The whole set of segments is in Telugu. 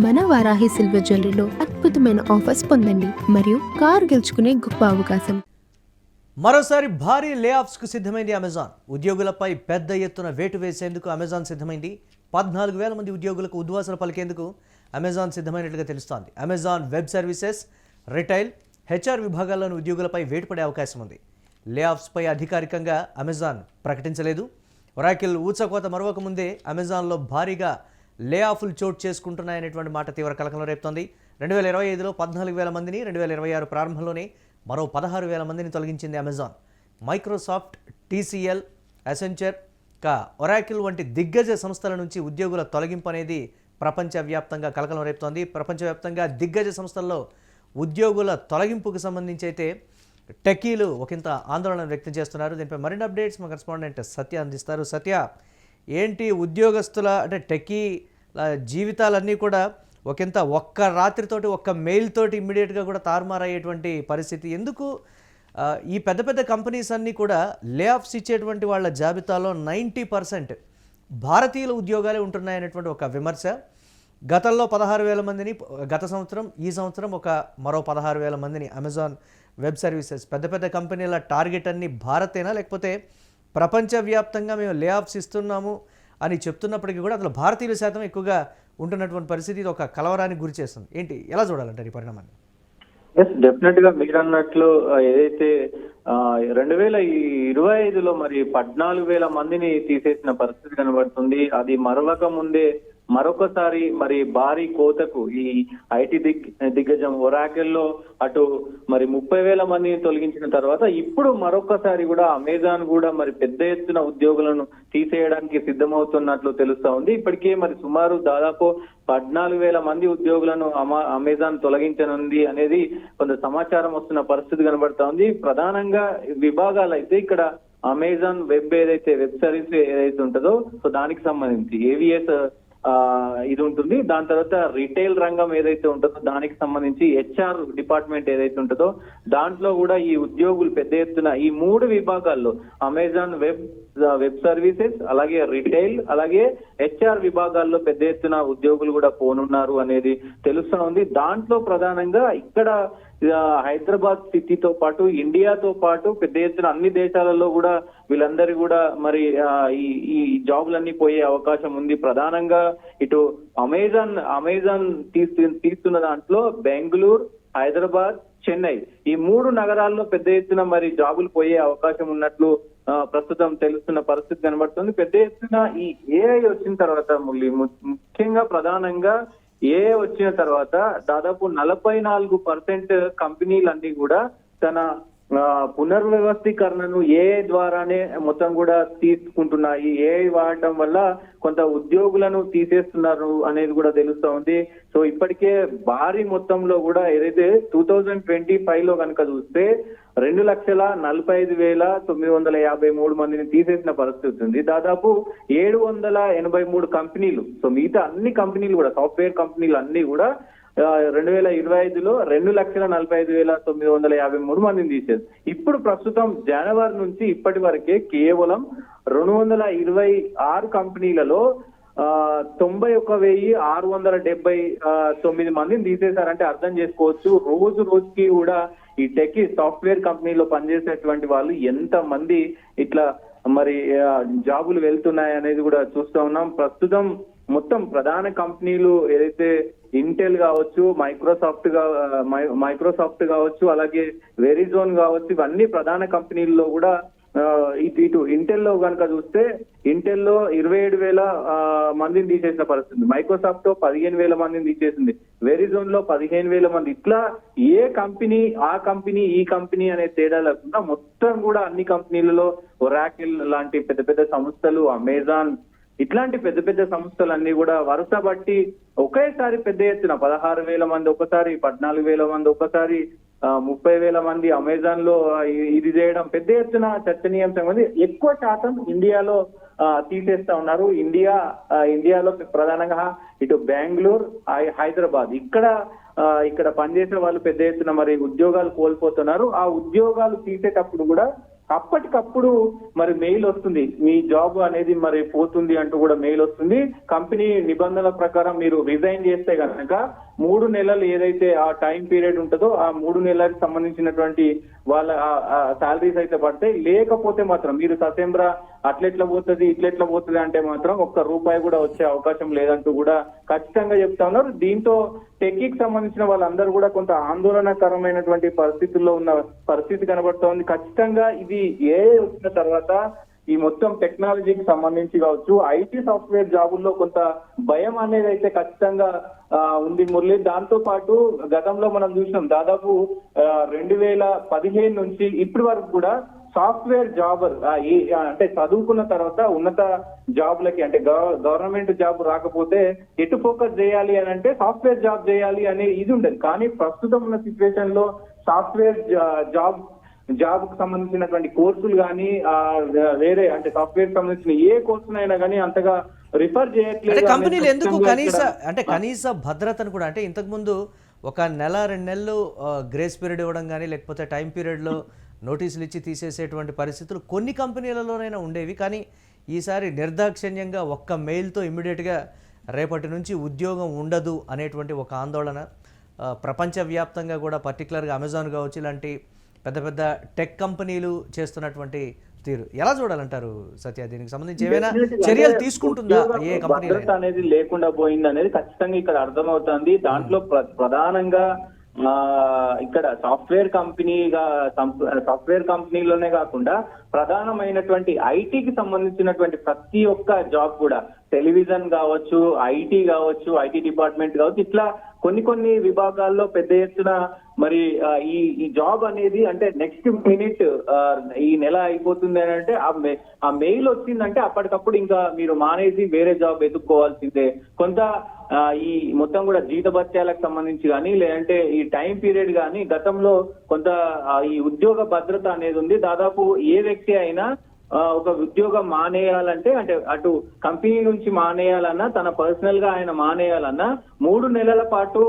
మన వారాహి సిల్వర్ జ్యువెలరీలో అద్భుతమైన ఆఫర్స్ పొందండి మరియు కారు గెలుచుకునే గొప్ప అవకాశం. మరోసారి భారీ లేఆఫ్స్కు సిద్ధమైంది అమెజాన్. ఉద్యోగులపై పెద్ద ఎత్తున వేటు వేసేందుకు అమెజాన్ సిద్ధమైంది. 14,000 మంది ఉద్యోగులకు ఉద్వాసన పలికేందుకు అమెజాన్ సిద్ధమైనట్లుగా తెలుస్తోంది. Amazon web services, retail, HR విభాగాల్లోని ఉద్యోగులపై వేటు పడే అవకాశం ఉంది. లేఆఫ్స్పై అధికారికంగా అమెజాన్ ప్రకటించలేదు. ఒరాకిల్ ఊచకోత మరొక ముందే అమెజాన్లో భారీగా లేఆఫ్లు చోటు చేసుకుంటున్నాయనేటువంటి మాట తీవ్ర కలకలం రేపుతోంది. 2025లో 14,000 మందిని, 2026 ప్రారంభంలోనే మరో 16,000 మందిని తొలగించింది Amazon. Microsoft, TCL, Accenture, Oracle వంటి దిగ్గజ సంస్థల నుంచి ఉద్యోగుల తొలగింపు అనేది ప్రపంచవ్యాప్తంగా కలకలం రేపుతోంది. ప్రపంచవ్యాప్తంగా దిగ్గజ సంస్థల్లో ఉద్యోగుల తొలగింపుకు సంబంధించి అయితే టెక్కీలు ఒకంత ఆందోళన వ్యక్తం చేస్తున్నారు. దీనిపై మరిన్ని అప్డేట్స్ మా కరెస్పాండెంట్ సత్య అందిస్తారు. సత్య, ఏంటి ఉద్యోగస్తుల అంటే టెక్కీ జీవితాలన్నీ కూడా ఒక్క రాత్రితోటి, ఒక్క మెయిల్ తోటి ఇమ్మీడియట్గా కూడా తారుమారయ్యేటువంటి పరిస్థితి ఎందుకు? ఈ పెద్ద పెద్ద కంపెనీస్ అన్నీ కూడా లే ఆఫ్స్ ఇచ్చేటువంటి వాళ్ళ జాబితాలో 90% భారతీయుల ఉద్యోగాలే ఉంటున్నాయనేటువంటి ఒక విమర్శ. గతంలో 16,000 మందిని గత సంవత్సరం, ఈ సంవత్సరం మరో 16,000 మందిని అమెజాన్ వెబ్ సర్వీసెస్ పెద్ద పెద్ద కంపెనీల టార్గెట్ అన్ని భారతేనా, లేకపోతే ప్రపంచవ్యాప్తంగా మేము లే ఆఫ్స్ ఇస్తున్నాము అని చెప్తున్నప్పటికీ కూడా అసలు భారతీయుల శాతం ఎక్కువగా ఉంటున్నటువంటి పరిస్థితి ఇది ఒక కలవరానికి గురి చేస్తుంది. ఏంటి, ఎలా చూడాలంటారు ఈ పరిణామాన్ని? ఎస్, డెఫినెట్ గా మీరు అన్నట్లు ఏదైతే 2025లో మరి 14,000 మందిని తీసేసిన పరిస్థితి కనబడుతుంది. అది మరొక ముందే మరొకసారి మరి భారీ కోతకు ఈ ఐటీ దిగ్గజం ఒరాకిల్లో అటు మరి 30,000 మందిని తొలగించిన తర్వాత ఇప్పుడు మరొకసారి కూడా అమెజాన్ కూడా మరి పెద్ద ఎత్తున ఉద్యోగులను తీసేయడానికి సిద్ధమవుతున్నట్లు తెలుస్తా ఉంది. ఇప్పటికే మరి సుమారు దాదాపు 14,000 మంది ఉద్యోగులను అమెజాన్ తొలగించనుంది అనేది కొంత సమాచారం వస్తున్న పరిస్థితి కనబడతా ఉంది. ప్రధానంగా విభాగాలు అయితే ఇక్కడ అమెజాన్ వెబ్ సర్వీస్ ఏదైతే ఉంటుందో సో దానికి సంబంధించి ఏవిఎస్ ఇది ఉంటుంది. దాని తర్వాత రిటైల్ రంగం ఏదైతే ఉంటుందో దానికి సంబంధించి హెచ్ఆర్ డిపార్ట్మెంట్ ఏదైతే ఉంటుందో దాంట్లో కూడా ఈ ఉద్యోగులు పెద్ద ఎత్తున ఈ 3 విభాగాల్లో అమెజాన్ వెబ్ సర్వీసెస్, అలాగే రిటైల్, అలాగే హెచ్ఆర్ విభాగాల్లో పెద్ద ఎత్తున ఉద్యోగులు కూడా పోనున్నారు అనేది తెలుస్తా ఉంది. దాంట్లో ప్రధానంగా ఇక్కడ హైదరాబాద్ సిటీతో పాటు ఇండియాతో పాటు పెద్ద ఎత్తున అన్ని దేశాలలో కూడా వీళ్ళందరూ కూడా మరి ఈ జాబులన్నీ పోయే అవకాశం ఉంది. ప్రధానంగా ఇటు అమెజాన్ తీస్తున్న దాంట్లో బెంగళూరు, హైదరాబాద్, చెన్నై ఈ 3 నగరాల్లో పెద్ద ఎత్తున మరి జాబులు పోయే అవకాశం ఉన్నట్లు ప్రస్తుతం తెలుస్తున్న పరిస్థితి కనబడుతుంది. పెద్ద ఎత్తున ఈ ఏఐ వచ్చిన తర్వాత ముఖ్యంగా ప్రధానంగా ఏఐ వచ్చిన తర్వాత దాదాపు 44% కంపెనీలన్నీ కూడా తన పునర్వ్యవస్థీకరణను ఏఐ ద్వారానే మొత్తం కూడా తీసుకుంటున్నాయి. ఏఐ వాడటం వల్ల కొంత ఉద్యోగులను తీసేస్తున్నారు అనేది కూడా తెలుస్తా ఉంది. సో ఇప్పటికే భారీ మొత్తంలో కూడా ఏదైతే 2025లో కనుక చూస్తే 2,45,953 మందిని తీసేసిన పరిస్థితి ఉంది. దాదాపు 783 కంపెనీలు, సో మిగతా అన్ని కంపెనీలు కూడా సాఫ్ట్వేర్ కంపెనీలు అన్ని కూడా 2025లో 2,45,953 మందిని తీసేది. ఇప్పుడు ప్రస్తుతం జనవరి నుంచి ఇప్పటి వరకే కేవలం 226 కంపెనీలలో 91,679 మందిని తీసేశారంటే అర్థం చేసుకోవచ్చు రోజుకి కూడా ఈ టెక్ సాఫ్ట్వేర్ కంపెనీలో పనిచేసేటువంటి వాళ్ళు ఎంత మంది ఇట్లా మరి జాబులు వెళ్తున్నాయి అనేది కూడా చూస్తూ ఉన్నాం. ప్రస్తుతం మొత్తం ప్రధాన కంపెనీలు ఏదైతే ఇంటెల్ కావచ్చు, మైక్రోసాఫ్ట్ కావచ్చు, అలాగే వెరిజోన్ కావచ్చు, ఇవన్నీ ప్రధాన కంపెనీల్లో కూడా ఇటు ఇంటెల్లో కనుక చూస్తే ఇంటెల్లో 27,000 మందిని తీసేసిన పరిస్థితి, మైక్రోసాఫ్ట్ 15,000 మందిని తీసేసింది, వెరిజోన్ లో 15,000 మంది. ఇట్లా ఏ కంపెనీ ఆ కంపెనీ ఈ కంపెనీ అనే తేడా లేకుండా మొత్తం కూడా అన్ని కంపెనీలలో ఒరాకిల్ లాంటి పెద్ద పెద్ద సంస్థలు, అమెజాన్ ఇట్లాంటి పెద్ద పెద్ద సంస్థలన్నీ కూడా వరుస బట్టి ఒకేసారి పెద్ద ఎత్తున 16,000 మంది ఒకసారి, 14,000 మంది ఒకసారి, 30,000 మంది అమెజాన్ లో ఇది చేయడం పెద్ద ఎత్తున చర్చనీయాంశం ఉంది. ఎక్కువ శాతం ఇండియాలో తీసేస్తా ఉన్నారు. ఇండియాలో ప్రధానంగా ఇటు బెంగళూరు, హైదరాబాద్ ఇక్కడ పనిచేసే వాళ్ళు పెద్ద ఎత్తున మరి ఉద్యోగాలు కోల్పోతున్నారు. ఆ ఉద్యోగాలు తీసేటప్పుడు కూడా అప్పటికప్పుడు మరి మెయిల్ వస్తుంది, మీ జాబ్ అనేది మరి పోతుంది అంటూ కూడా మెయిల్ వస్తుంది. కంపెనీ నిబంధనల ప్రకారం మీరు రిజైన్ చేస్తే కనుక 3 నెలలు ఏదైతే ఆ టైం పీరియడ్ ఉంటుందో ఆ 3 నెలలకు సంబంధించినటువంటి వాళ్ళ శాలరీస్ అయితే పడతాయి. లేకపోతే మాత్రం మీరు ససేంబ్రా అట్లెట్లా పోతుంది ఇట్లెట్లా పోతుంది అంటే మాత్రం ఒక్క రూపాయి కూడా వచ్చే అవకాశం లేదంటూ కూడా ఖచ్చితంగా చెప్తా ఉన్నారు. దీంతో టెక్కి సంబంధించిన వాళ్ళందరూ కూడా కొంత ఆందోళనకరమైనటువంటి పరిస్థితుల్లో ఉన్న పరిస్థితి కనబడుతోంది. ఖచ్చితంగా ఇది వచ్చిన తర్వాత ఈ మొత్తం టెక్నాలజీకి సంబంధించి కావచ్చు, ఐటీ సాఫ్ట్వేర్ జాబుల్లో కొంత భయం అనేది అయితే ఖచ్చితంగా ఉంది మురళి. దాంతో పాటు గతంలో మనం చూసినాం దాదాపు 2015 నుంచి ఇప్పటి వరకు కూడా సాఫ్ట్వేర్ జాబర్ అంటే చదువుకున్న తర్వాత ఉన్నత జాబ్లకి అంటే గవర్నమెంట్ జాబ్ రాకపోతే ఎటు ఫోకస్ చేయాలి అని అంటే సాఫ్ట్వేర్ జాబ్ చేయాలి అనే ఇది ఉండదు. కానీ ప్రస్తుతం ఉన్న సిచ్యువేషన్ లో సాఫ్ట్వేర్ జాబ్ కు సంబంధించినటువంటి కోర్సులు కానీ వేరే అంటే సాఫ్ట్వేర్ సంబంధించిన ఏ కోర్సునైనా కానీ అంతగా రిఫర్ చేయట్లేదు. కంపెనీలు ఎందుకు కనీస భద్రతను కూడా అంటే ఇంతకు ముందు ఒక నెల 2 నెలలు గ్రేస్ పీరియడ్ ఇవ్వడం కానీ లేకపోతే టైం పీరియడ్లో నోటీసులు ఇచ్చి తీసేసేటువంటి పరిస్థితులు కొన్ని కంపెనీలలోనైనా ఉండేవి. కానీ ఈసారి నిర్దాక్షిణ్యంగా ఒక్క మెయిల్తో ఇమ్మీడియట్గా రేపటి నుంచి ఉద్యోగం ఉండదు అనేటువంటి ఒక ఆందోళన ప్రపంచవ్యాప్తంగా కూడా పర్టికులర్గా అమెజాన్ కావచ్చు ఇలాంటి పెద్ద పెద్ద టెక్ కంపెనీలు చేస్తున్నటువంటి తీరు ఎలా చూడాలంటారు సత్య? దీనికి సంబంధించి ఏమైనా చర్యలు తీసుకుంటుందా ఏ కంపెనీ అనేది లేకుండా పోయింది అనేది ఖచ్చితంగా ఇక్కడ అర్థమవుతుంది. దాంట్లో ప్రధానంగా ఇక్కడ సాఫ్ట్వేర్ కంపెనీలోనే కాకుండా ప్రధానమైనటువంటి ఐటీకి సంబంధించినటువంటి ప్రతి ఒక్క జాబ్ కూడా టెలివిజన్ కావచ్చు, ఐటీ కావచ్చు, ఐటీ డిపార్ట్మెంట్ కావచ్చు, ఇట్లా కొన్ని విభాగాల్లో పెద్ద ఎత్తున మరి ఈ జాబ్ అనేది అంటే నెక్స్ట్ మినిట్ ఈ నెల అయిపోతుంది అని అంటే ఆ మెయిల్ వచ్చిందంటే అప్పటికప్పుడు ఇంకా మీరు మానేసి వేరే జాబ్ ఎదుర్కోవాల్సిందే. కొంత ఈ మొత్తం కూడా జీతభత్యాలకు సంబంధించి కానీ లేదంటే ఈ టైం పీరియడ్ కానీ గతంలో కొంత ఈ ఉద్యోగ భద్రత అనేది ఉంది. దాదాపు ఏ వ్యక్తి అయినా ఒక ఉద్యోగం మానేయాలంటే అంటే అటు కంపెనీ నుంచి మానేయాలన్నా తన పర్సనల్ గా ఆయన మానేయాలన్నా 3 నెలల పాటు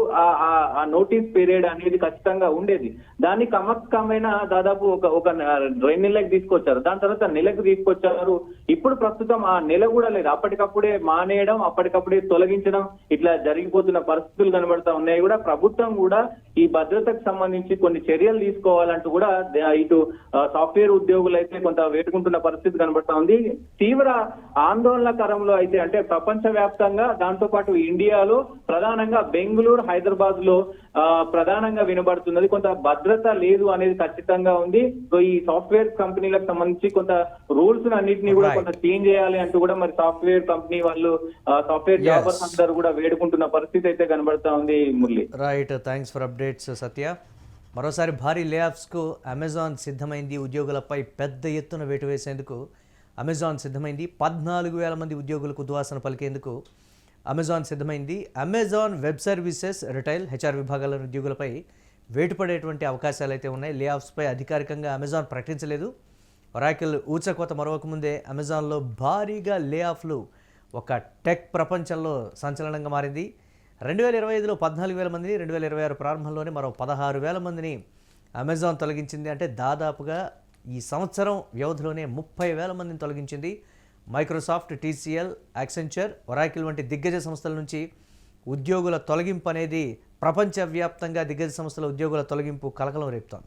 ఆ నోటీస్ పీరియడ్ అనేది ఖచ్చితంగా ఉండేది. దాన్ని క్రమక్రమేణా దాదాపు ఒక 2 నెలలకు తీసుకొచ్చారు, దాని తర్వాత నెలకు తీసుకొచ్చారు. ఇప్పుడు ప్రస్తుతం ఆ నెల కూడా లేదు, అప్పటికప్పుడే మానేయడం అప్పటికప్పుడే తొలగించడం ఇట్లా జరిగిపోతున్న పరిస్థితులు కనబడతా ఉన్నాయి. కూడా ప్రభుత్వం కూడా ఈ భద్రతకు సంబంధించి కొన్ని చర్యలు తీసుకోవాలంటూ కూడా ఇటు సాఫ్ట్వేర్ ఉద్యోగులు అయితే కొంత వేటుకుంటున్న పరిస్థితి కనబడతా ఉంది. తీవ్ర ఆందోళనకరంలో అయితే అంటే ప్రపంచ వ్యాప్తంగా దాంతో పాటు ఇండియాలో ప్రధానంగా బెంగళూరు, హైదరాబాద్ లో ప్రధానంగా వినబడుతున్నది. కొంత భద్రత లేదు అనేది ఖచ్చితంగా ఉంది. సో ఈ సాఫ్ట్వేర్ కంపెనీలకు సంబంధించి కొంత రూల్స్ అన్నింటినీ కూడా కొంత చేంజ్ చేయాలి అంటూ కూడా మరి సాఫ్ట్వేర్ కంపెనీ వాళ్ళు సాఫ్ట్వేర్ జాబర్స్ అందరూ కూడా వేడుకుంటున్న పరిస్థితి అయితే కనబడతా ఉంది Murali. Right, thanks for updates Satya. మరోసారి భారీ లేఆఫ్స్కు అమెజాన్ సిద్ధమైంది. ఉద్యోగులపై పెద్ద ఎత్తున వేటు వేసేందుకు అమెజాన్ సిద్ధమైంది. 14,000 మంది ఉద్యోగులకు ఉద్వాసన పలికేందుకు అమెజాన్ సిద్ధమైంది. Amazon web services, retail, HR విభాగాల ఉద్యోగులపై వేటు పడేటువంటి అవకాశాలు అయితే ఉన్నాయి. లేఆఫ్స్పై అధికారికంగా అమెజాన్ ప్రకటించలేదు. ఒరాకిల్ ఊచకోత మరొక ముందే అమెజాన్లో భారీగా లేఆఫ్లు ఒక టెక్ ప్రపంచంలో సంచలనంగా మారింది. 2025లో 14,000 మందిని, 2026 ప్రారంభంలోనే మరో 16,000 మందిని అమెజాన్ తొలగించింది. అంటే దాదాపుగా ఈ సంవత్సరం వ్యవధిలోనే 30,000 మందిని తొలగించింది. మైక్రోసాఫ్ట్, టీసీఎల్, యాక్సెంచర్, ఒరాకిల్ వంటి దిగ్గజ సంస్థల నుంచి ఉద్యోగుల తొలగింపు అనేది ప్రపంచవ్యాప్తంగా దిగ్గజ సంస్థల ఉద్యోగుల తొలగింపు కలకలం రేపుతోంది.